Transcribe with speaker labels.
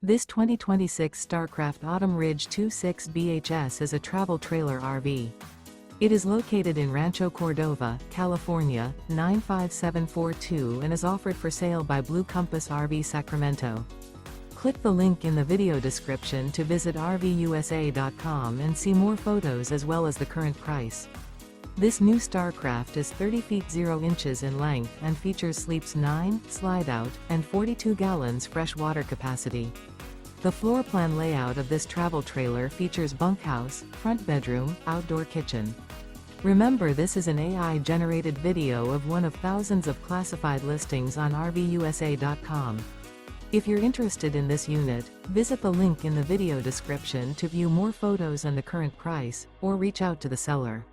Speaker 1: This 2026 Starcraft Autumn Ridge 26 BHS is a travel trailer RV. It is located in Rancho Cordova, California, 95742 and is offered for sale by Blue Compass RV Sacramento. Click the link in the video description to visit RVUSA.com and see more photos as well as the current price. This new Starcraft is 30 feet 0 inches in length and features sleeps 9, Slideout, and 42 gallons fresh water capacity. The floor plan layout of this travel trailer features bunkhouse, front bedroom, outdoor kitchen. Remember, this is an AI-generated video of one of thousands of classified listings on RVUSA.com. If you're interested in this unit, visit the link in the video description to view more photos and the current price, or reach out to the seller.